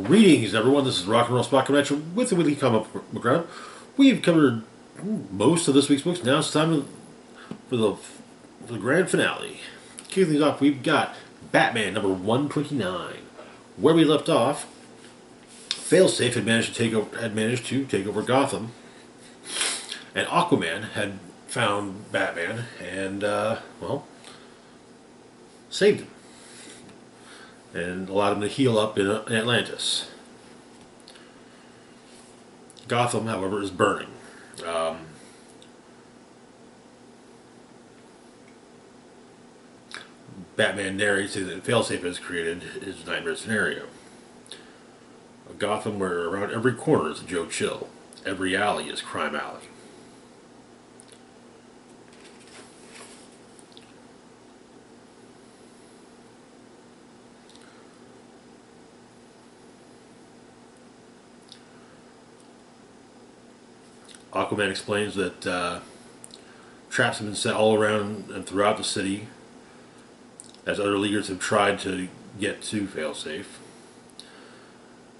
Greetings, everyone. This is Rock and Roll Spot Connection with the Weekly Comic Background. We've covered most of this week's books. Now it's time for the grand finale. Kicking things off, we've got Batman number 129. Where we left off, Failsafe had managed to take over Gotham, and Aquaman had found Batman and saved him and allowed him to heal up in Atlantis. Gotham, however, is burning. Batman narrates that Failsafe has created his nightmare scenario. A Gotham where around every corner is a Joe Chill. Every alley is Crime Alley. Aquaman explains that traps have been set all around and throughout the city as other leaders have tried to get to Failsafe.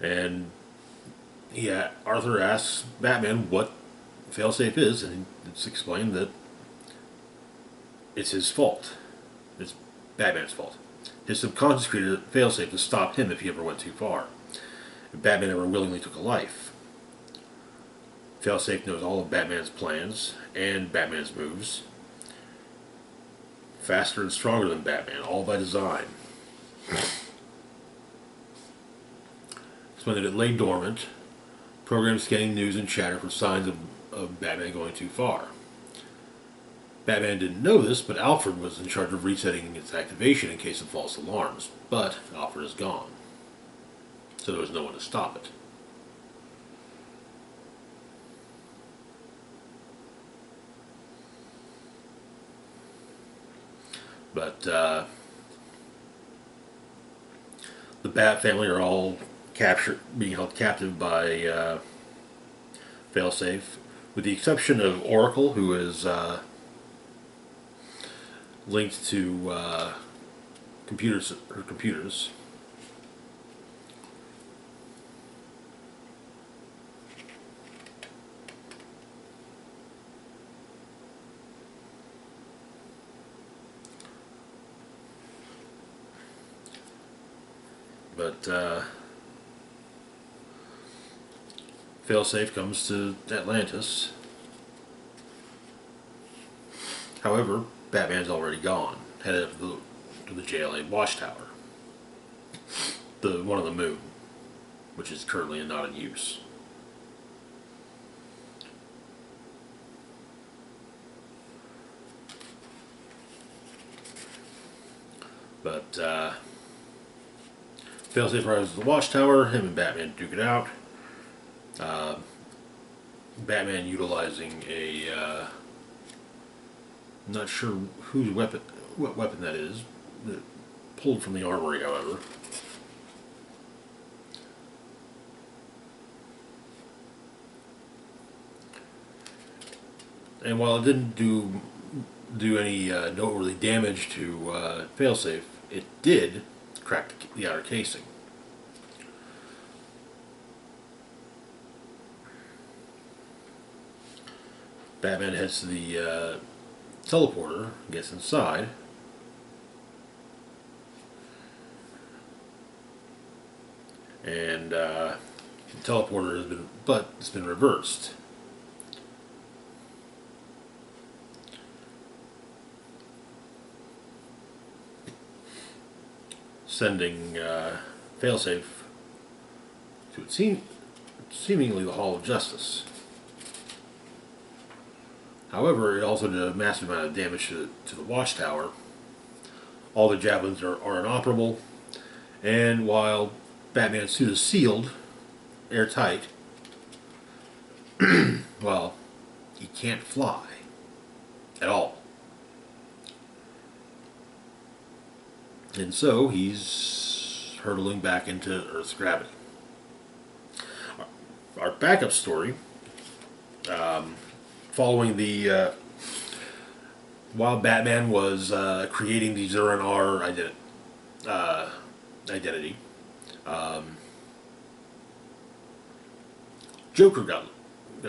And Arthur asks Batman what Failsafe is, and it's explained that it's his fault. It's Batman's fault. His subconscious created Failsafe to stop him if he ever went too far. If Batman ever willingly took a life. Failsafe knows all of Batman's plans and Batman's moves. Faster and stronger than Batman, all by design. It's when it lay dormant, programs scanning news and chatter for signs of Batman going too far. Batman didn't know this, but Alfred was in charge of resetting its activation in case of false alarms. But Alfred is gone, so there was no one to stop it. But the Bat family are all being held captive by Failsafe, with the exception of Oracle, who is linked to computers. But Failsafe comes to Atlantis. However, Batman's already gone, headed up to the JLA watchtower, the one on the moon, which is currently not in use. But Failsafe arrives at the watchtower. Him and Batman duke it out. Batman utilizing a not sure what weapon that is, pulled from the armory, however. And while it didn't do any noteworthy damage to Failsafe, it did crack the outer casing. Batman heads to the teleporter, gets inside, and the teleporter has been reversed. Sending Failsafe to seemingly the Hall of Justice. However, it also did a massive amount of damage to the watchtower. All the javelins are inoperable, and while Batman's suit is sealed, airtight, well, he can't fly at all. And so he's hurtling back into Earth's gravity. Our backup story, following while Batman was creating the Zur-En-Arrh identity, Joker got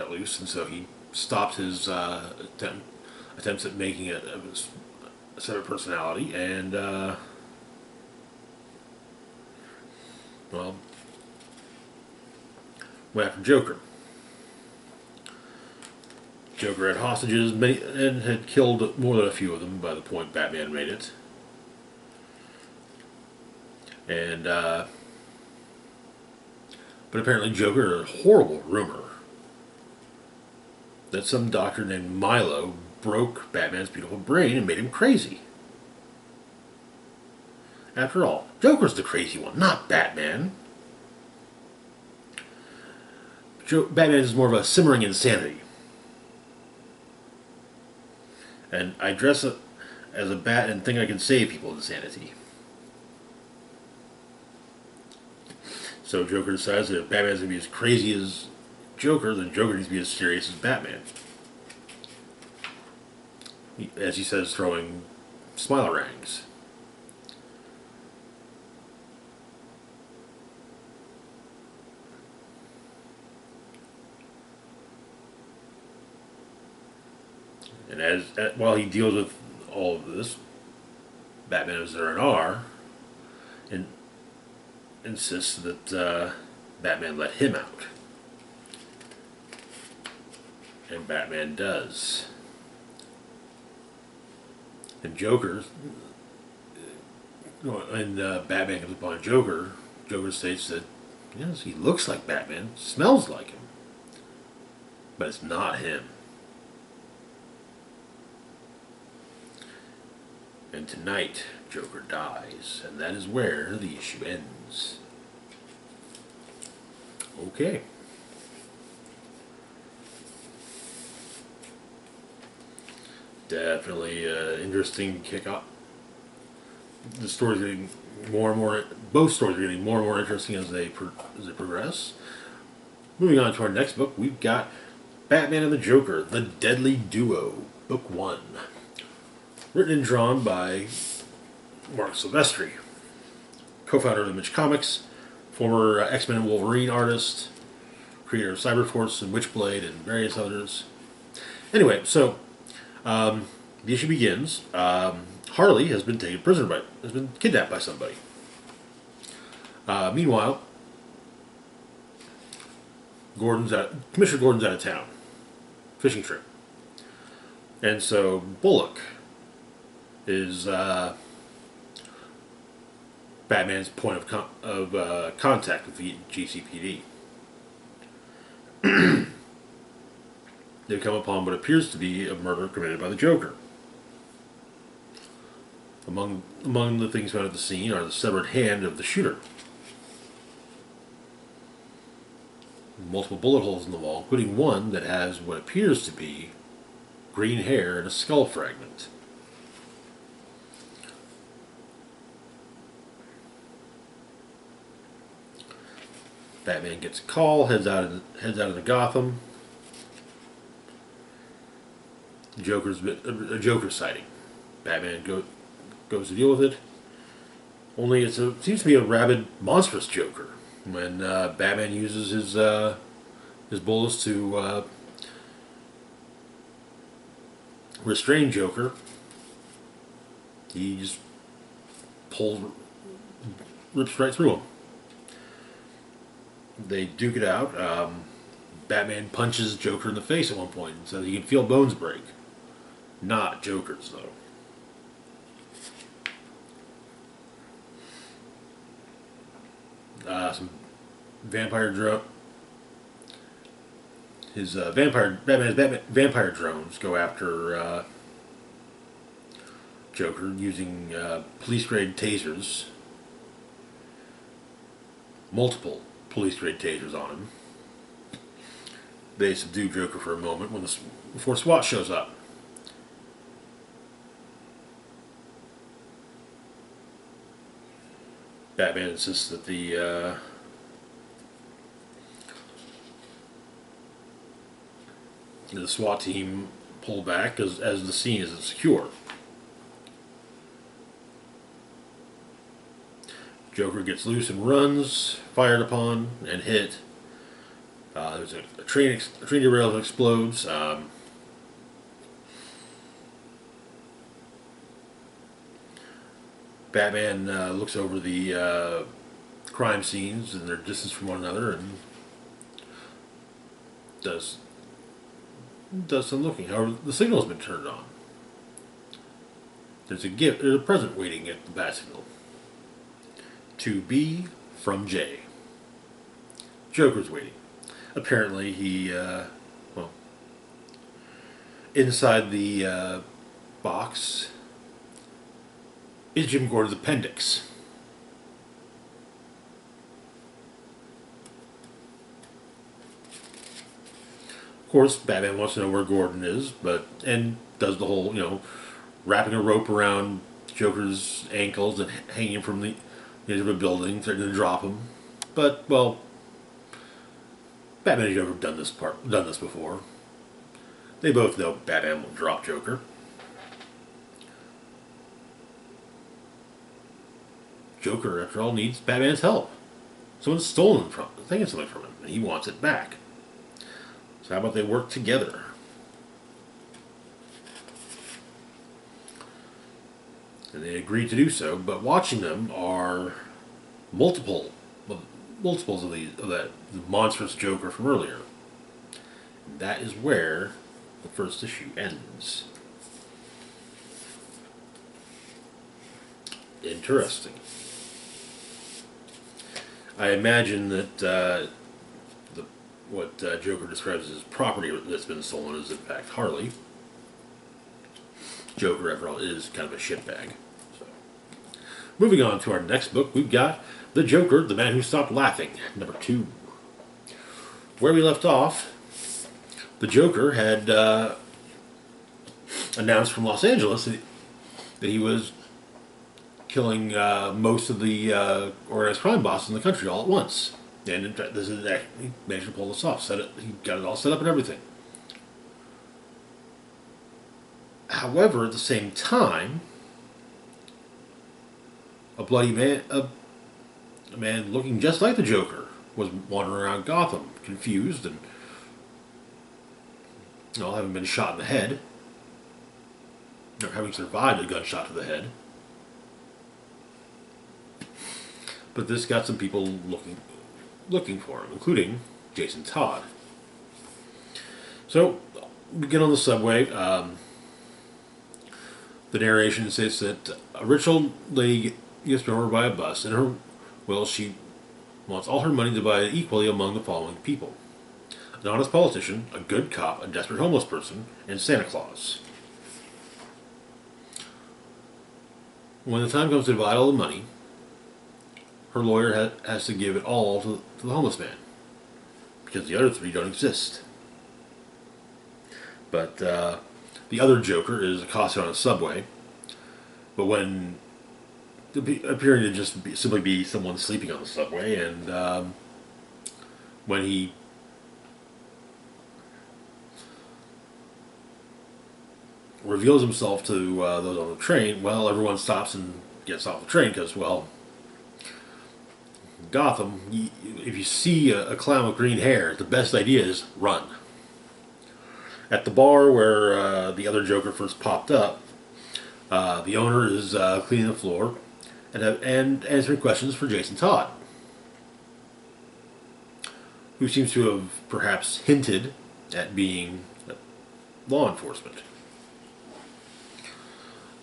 loose, and so he stopped his attempts at making it a separate personality, and well, went after Joker. Joker had hostages and had killed more than a few of them by the point Batman made it. And but apparently Joker had a horrible rumor that some doctor named Milo broke Batman's beautiful brain and made him crazy. After all, Joker's the crazy one, not Batman. Batman is more of a simmering insanity. And I dress up as a bat and think I can save people's insanity. So Joker decides that if Batman's going to be as crazy as Joker, then Joker needs to be as serious as Batman. As he says, throwing smile-rangs. And while he deals with all of this, Batman as there and are, and insists that Batman let him out. And Batman does. And Batman comes upon Joker. Joker states that, yes, he looks like Batman, smells like him, but it's not him. And tonight, Joker dies, and that is where the issue ends. Okay. Definitely interesting kick-off. The story's getting more and more. Both stories are getting more and more interesting as they progress. Moving on to our next book, we've got Batman and the Joker: The Deadly Duo, Book 1. Written and drawn by Mark Silvestri, co-founder of Image Comics, former X-Men and Wolverine artist, creator of Cyberforce and Witchblade and various others. Anyway, so the issue begins. Harley has been taken prisoner has been kidnapped by somebody. Meanwhile, Commissioner Gordon's out of town, fishing trip, and so Bullock is Batman's point of contact with the GCPD. They come upon what appears to be a murder committed by the Joker. Among the things found at the scene are the severed hand of the shooter, multiple bullet holes in the wall, including one that has what appears to be green hair and a skull fragment. Batman gets a call, heads out into Gotham. A Joker sighting. Batman goes to deal with it. Only it seems to be a rabid, monstrous Joker. When Batman uses his bullets to restrain Joker, he just rips right through him. They duke it out. Batman punches Joker in the face at one point so he can feel bones break. Not Joker's, though. Some vampire drone. Batman's vampire drones go after Joker using police-grade tasers. Multiple police-grade tasers on him. They subdue Joker for a moment before SWAT shows up. Batman insists that the SWAT team pull back as the scene isn't secure. Joker gets loose and runs, fired upon and hit. There's a train derails and explodes. Batman looks over the crime scenes and their distance from one another and does some looking. However, the signal's been turned on. There's a present waiting at the bat signal. To B from J. Joker's waiting. Apparently, inside the box is Jim Gordon's appendix. Of course, Batman wants to know where Gordon is, and does the whole, wrapping a rope around Joker's ankles and hanging him from the edge of a building, threatening to drop him. But, well, Batman and Joker have done this before. They both know Batman will drop Joker. Joker, after all, needs Batman's help. Someone's taken something from him, and he wants it back. So how about they work together? And they agreed to do so, but watching them are multiples of the monstrous Joker from earlier. And that is where the first issue ends. Interesting. I imagine that what Joker describes as property that's been stolen is in fact Harley. Joker, after all, is kind of a shitbag. So, moving on to our next book, we've got The Joker, The Man Who Stopped Laughing, number 2. Where we left off, the Joker had announced from Los Angeles that he was killing most of the organized crime bosses in the country all at once. And in fact, he managed to pull this off. He got it all set up and everything. However, at the same time, a man looking just like the Joker was wandering around Gotham, confused and having been shot in the head, or having survived a gunshot to the head. But this got some people looking for him, including Jason Todd. So, we get on the subway. The narration says that a rich old lady gets run over by a bus, and she wants all her money divided equally among the following people: an honest politician, a good cop, a desperate homeless person, and Santa Claus. When the time comes to divide all the money, her lawyer has to give it all to the homeless man, because the other three don't exist. But the other Joker is accosted on a subway, but appearing to just simply be someone sleeping on the subway, and when he reveals himself to those on the train, well, everyone stops and gets off the train because, well, Gotham, if you see a clown with green hair, the best idea is run. At the bar where the other Joker first popped up, the owner is cleaning the floor and answering questions for Jason Todd, who seems to have perhaps hinted at being law enforcement.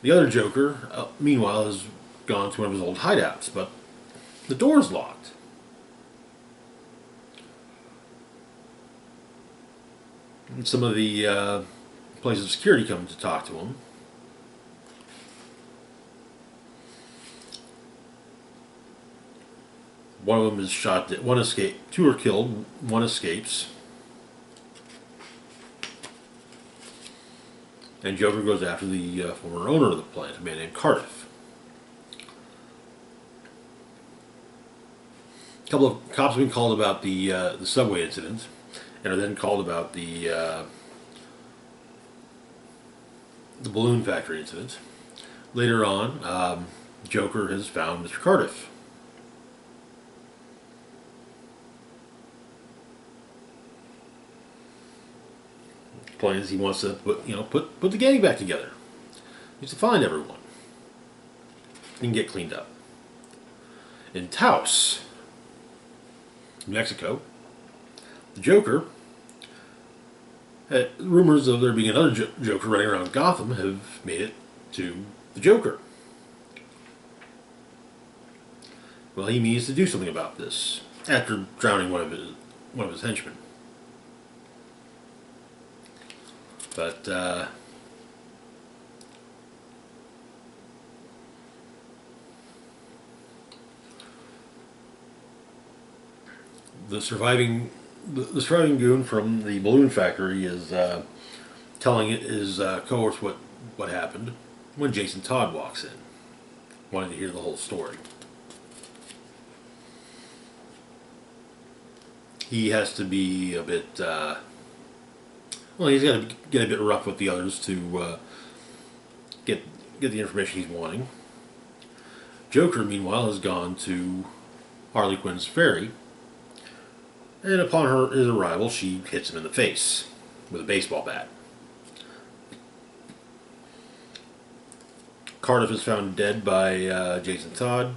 The other Joker, meanwhile, has gone to one of his old hideouts, but the door's locked. And some of the places of security come to talk to him. One of them is shot. One escaped. Two are killed. One escapes. And Joker goes after the former owner of the plant, a man named Cardiff. A couple of cops have been called about the subway incident, and are then called about the balloon factory incident. Later on, Joker has found Mr. Cardiff. plans. He wants to put the gang back together. He needs to find everyone and get cleaned up. In Taos, New Mexico, the Joker, rumors of there being another Joker running around Gotham have made it to the Joker. Well, he means to do something about this after drowning one of his henchmen. But the surviving goon from the balloon factory is telling his cohorts what happened when Jason Todd walks in, wanting to hear the whole story. He has to be a bit he's got to get a bit rough with the others to get the information he's wanting. Joker, meanwhile, has gone to Harley Quinn's ferry, and upon his arrival, she hits him in the face with a baseball bat. Cardiff is found dead by Jason Todd,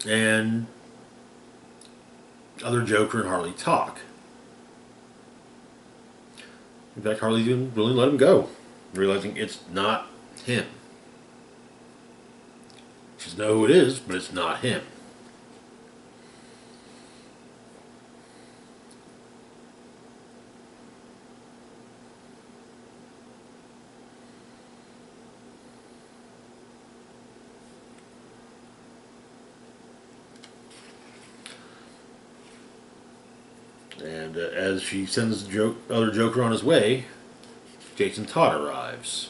and other Joker and Harley talk. In fact, Harley's even willing to let him go, realizing it's not him. She doesn't know who it is, but it's not him. And as she sends the other Joker on his way, Jason Todd arrives.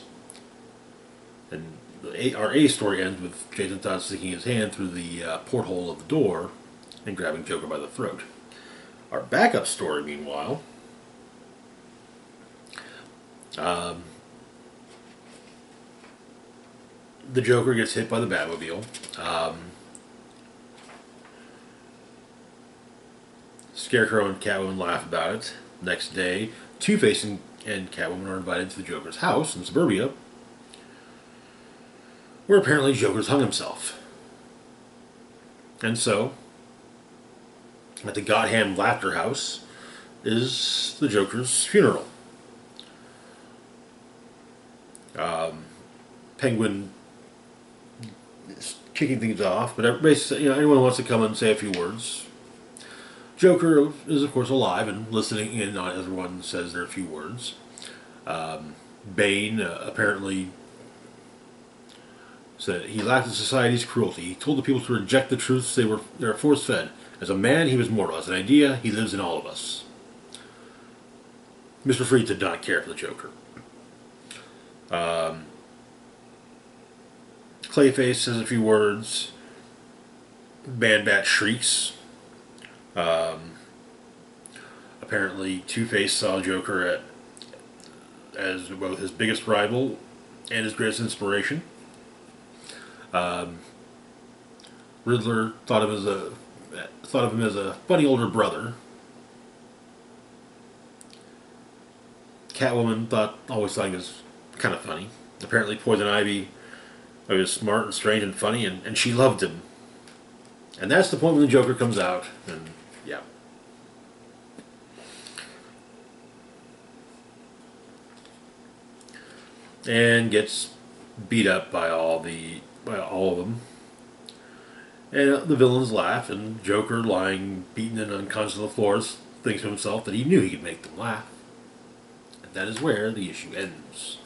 And our A story ends with Jason Todd sticking his hand through the porthole of the door and grabbing Joker by the throat. Our backup story, meanwhile, the Joker gets hit by the Batmobile. Scarecrow and Catwoman laugh about it. Next day, Two-Face and Catwoman are invited to the Joker's house in suburbia, where apparently Joker's hung himself. And so, at the Gotham Laughter House is the Joker's funeral. Penguin is kicking things off, but everybody, anyone wants to come and say a few words. Joker is, of course, alive and listening in on everyone says their few words. Bane apparently said he laughed at society's cruelty. He told the people to reject the truths they were force-fed. As a man, he was mortal. As an idea, he lives in all of us. Mr. Freeze did not care for the Joker. Clayface says a few words. Man-Bat shrieks. Apparently, Two-Face saw Joker as both his biggest rival and his greatest inspiration. Riddler thought of him as a funny older brother. Catwoman always thought he was kind of funny. Apparently, Poison Ivy was smart and strange and funny, and she loved him. And that's the point when the Joker comes out, and yeah. And gets beat up by all of them. And the villains laugh, and Joker, lying beaten and unconscious on the floor, thinks to himself that he knew he could make them laugh. And that is where the issue ends.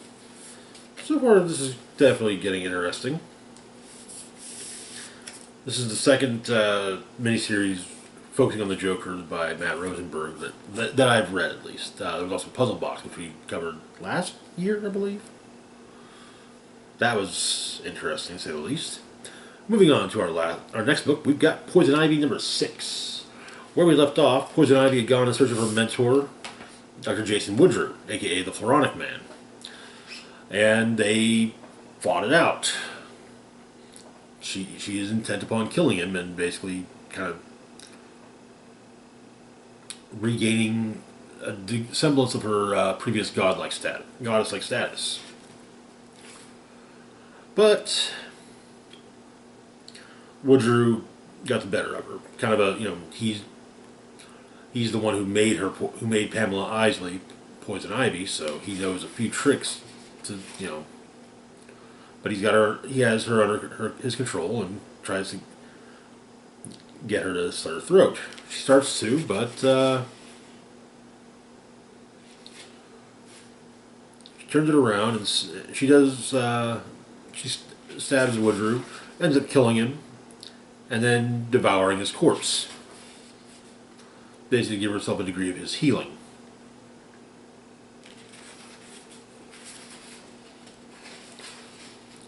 So far, this is definitely getting interesting. This is the second miniseries focusing on the Joker by Matt Rosenberg that I've read, at least. There was also Puzzle Box, which we covered last year, I believe. That was interesting, to say the least. Moving on to our next book, we've got Poison Ivy number 6. Where we left off, Poison Ivy had gone in search of her mentor, Dr. Jason Woodruff, a.k.a. the Floronic Man. And they fought it out. She is intent upon killing him and basically kind of regaining a semblance of her previous goddess-like status. But Woodrue got the better of her. Kind of a he's the one who made Pamela Isley poison ivy, so he knows a few tricks to But he has her under his control and tries to get her to slit her throat. She starts to, but she turns it around and she does. She stabs Woodrue, ends up killing him, and then devouring his corpse. Basically, give herself a degree of his healing.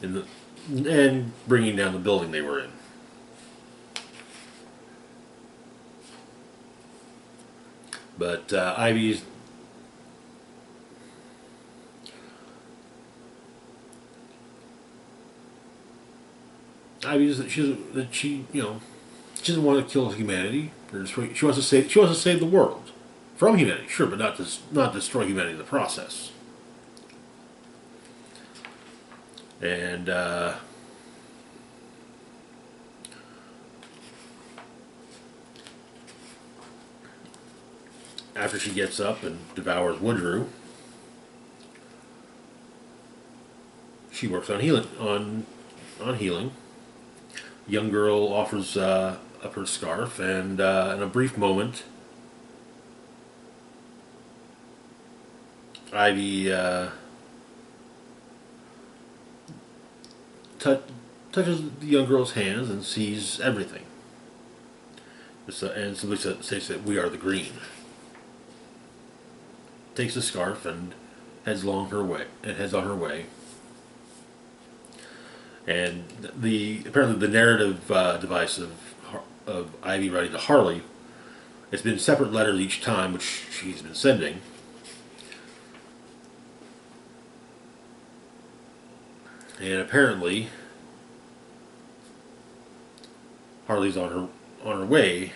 And bringing down the building they were in. But Ivy's she doesn't want to kill humanity. She wants to save the world from humanity, sure, but not destroy humanity in the process. And after she gets up and devours Woodrue, she works on healing. On healing, the young girl offers up her scarf, and in a brief moment, Ivy touches the young girl's hands and sees everything. And simply says that we are the Green. Takes the scarf and heads on her way. And apparently the narrative device of Ivy writing to Harley, it's been separate letters each time, which she's been sending. And apparently, Harley's on her way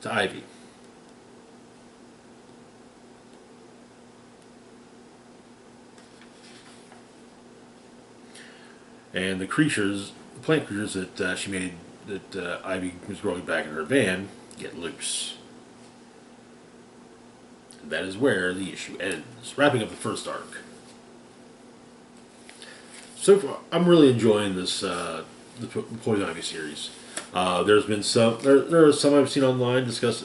to Ivy. And the plant creatures that she made, that Ivy was growing back in her van, get loose. And that is where the issue ends, wrapping up the first arc. So far, I'm really enjoying this the Poison Ivy series. There's been there are some I've seen online discuss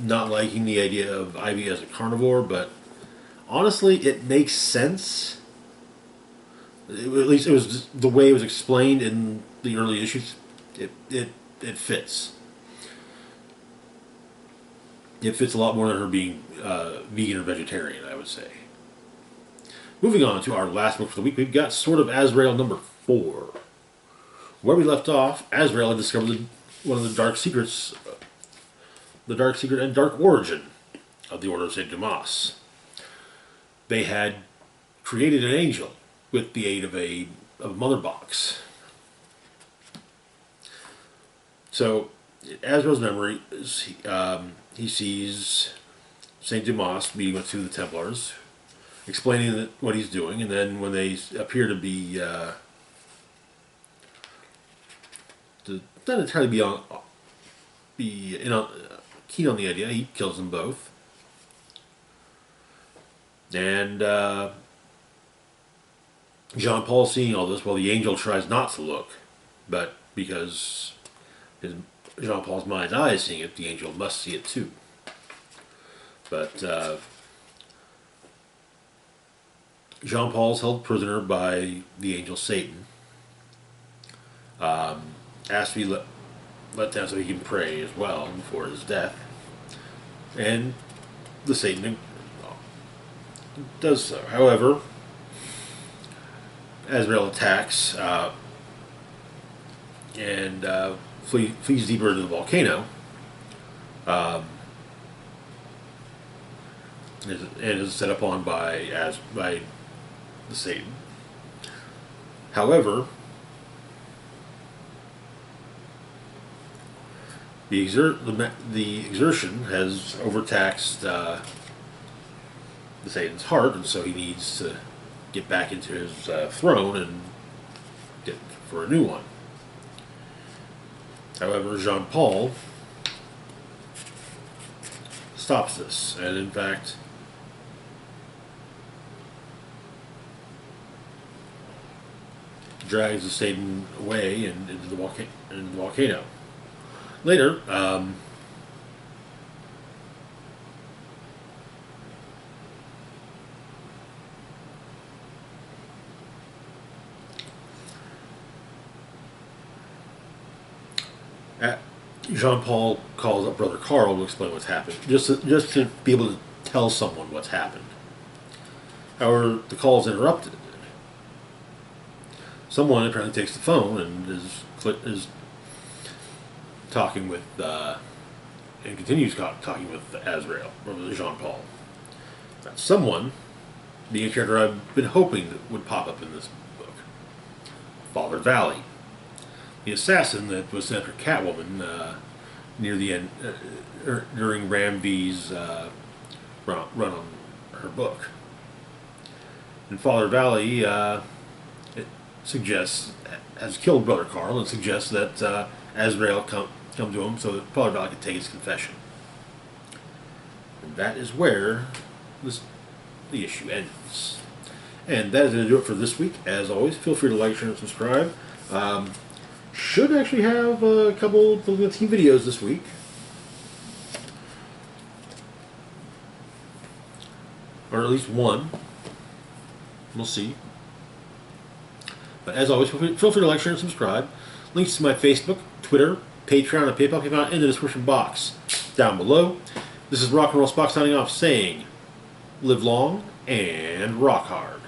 not liking the idea of Ivy as a carnivore, but honestly, it makes sense. At least it was the way it was explained in the early issues. It fits. It fits a lot more than her being vegan or vegetarian, I would say. Moving on to our last book for the week, we've got Sword of Azrael number 4. Where we left off, Azrael had discovered one of the dark secrets, the dark secret and dark origin of the Order of St. Dumas. They had created an angel with the aid of a mother box. So, Azrael's memory is he sees St. Dumas meeting with two of the Templars, explaining what he's doing, and then when they appear to be not entirely keen on the idea, he kills them both. And Jean Paul, seeing all this, well, the angel tries not to look, but because Jean Paul's mind's eye is seeing it, the angel must see it too. But Jean Paul's held prisoner by the angel Satan. Asked to be let down so he can pray as well before his death. And the Satan does so. However, Azrael attacks and flees deeper into the volcano. And is set upon by the Satan. However, The exertion has overtaxed the Satan's heart, and so he needs to get back into his throne and get for a new one. However, Jean Paul stops this, and in fact, drags the Satan away and into the volcano. Later, Jean Paul calls up Brother Carl to explain what's happened, just to be able to tell someone what's happened. However, the call is interrupted. Someone apparently takes the phone and is talking with and continues talking with Azrael, or with Jean Paul. That someone, being a character I've been hoping that would pop up in this book, Father Valley, the assassin that was sent after Catwoman near the end during Ram V's run on her book. And Father Valley has killed Brother Carl and suggests that Azrael come to him so that Father Valley can take his confession. And that is where the issue ends. And that is going to do it for this week. As always, feel free to like, share, and subscribe. Should actually have a couple of team videos this week. Or at least one. We'll see. But as always, feel free to like, share, and subscribe. Links to my Facebook, Twitter, Patreon, and PayPal can be found in the description box down below. This is Rock and Roll Spock signing off saying, live long and rock hard.